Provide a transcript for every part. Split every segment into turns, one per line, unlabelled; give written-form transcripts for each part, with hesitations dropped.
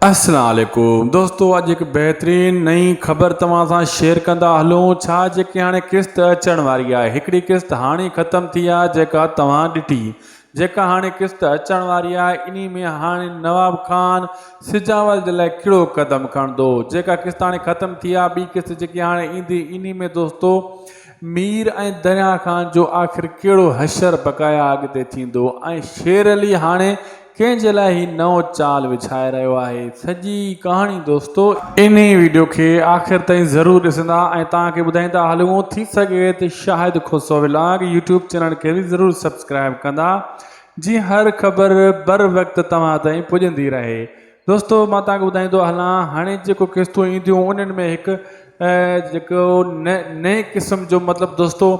अस्सलाम वालेकुम दोस्तों, अज एक बेहतरीन नई खबर तव्हां सां शेयर कंदा हलूं। छा जेके हाणे किस्त अचण वारी आहे, हिकिड़ी किस्त हाणे ख़त्म थी आहे जेका तव्हां ॾिठी, जेका हाणे किस्त अचण वारी आहे इन में हाणे नवाब खान सिजावल जे लाइ कहिड़ो क़दम खणंदो। जेका किस्त हाणे ख़त्म थी आहे, ॿी किस्त जेकी हाणे ईंदी इन में दोस्तो मीर ऐं दरिया खान जो आख़िर कहिड़ो हशर बकाया अॻिते थींदो ऐं शेर अली हाणे कंहिंजे लाइ ही नओं चाल विछाए रहियो आहे। सॼी कहाणी दोस्तो इन वीडियो खे आख़िर ताईं ज़रूरु ॾिसंदा ऐं तव्हांखे ॿुधाईंदा हलूं। थी सघे त शाहिद खुसो व्लॉग यूट्यूब चैनल खे बि ज़रूरु सब्सक्राइब कंदा, जीअं हर ख़बर बर वक़्तु तव्हां ताईं पुॼंदी रहे। दोस्तो मां तव्हांखे ॿुधाईंदो हलां, हाणे जेको किस्तूं ईंदियूं उन्हनि में हिकु जेको नए क़िस्म जो मतिलबु दोस्तो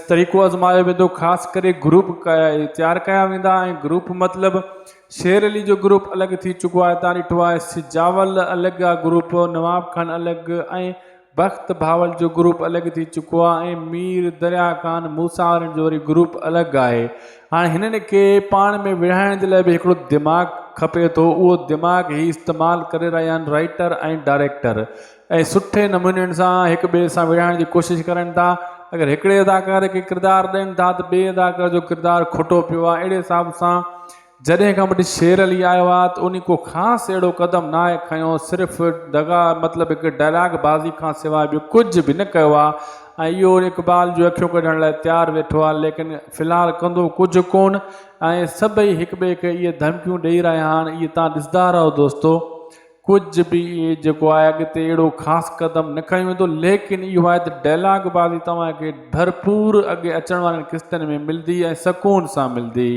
तरीक़ो आज़मायो वेंदो। ख़ासि करे ग्रुप तयारु कया वेंदा ऐं ग्रुप मतिलबु शेर अली जो ग्रुप अलॻि थी चुको आहे। तव्हां ॾिठो आहे सिजावल अलॻि आहे ग्रुप, नवाब खान अलॻि ऐं बख़्त भावल जो ग्रुप अलॻि थी चुको आहे ऐं मीर दरिया खान मूसा वारनि जो वरी ग्रुप अलॻि आहे। हाणे हिननि खे पाण में विढ़ाइण जे लाइ बि हिकिड़ो दिमाग़ु खपे थो। उहो दिमाग़ु ई इस्तेमालु करे रहिया आहिनि राइटर ऐं डायरेक्टर, ऐं सुठे नमूने सां हिक ॿिए सां विढ़ाइण जी कोशिशि करनि था। अगरि हिकिड़े अदाकार खे किरदारु ॾियनि था त ॿिए अदाकार जो किरदारु खोटो पियो आहे। अहिड़े हिसाब सां जॾहिं खां वठी शेर अली आयो आहे त उन को ख़ासि अहिड़ो क़दम न आहे खयों, सिर्फ़ु दगा मतिलबु हिकु डायलॉग बाज़ी खां सवाइ ॿियो कुझु बि न कयो आहे। ऐं इहो इक़बाल जूं अखियूं कढण लाइ तयारु वेठो आहे, लेकिन फ़िलहालु कंदो कुझु कोन। ऐं सभई हिक ॿिए खे इहे धमकियूं ॾेई रहिया आहिनि। इहे तव्हां ॾिसंदा रहो दोस्तो, कुझु बि जेको आहे अॻिते अहिड़ो ख़ासि क़दम न खयो वेंदो। लेकिन इहो आहे त डायलॉग बाज़ी तव्हांखे भरपूर अॻे अचण वारनि किस्तनि में मिलंदी ऐं सकून सां मिलंदी।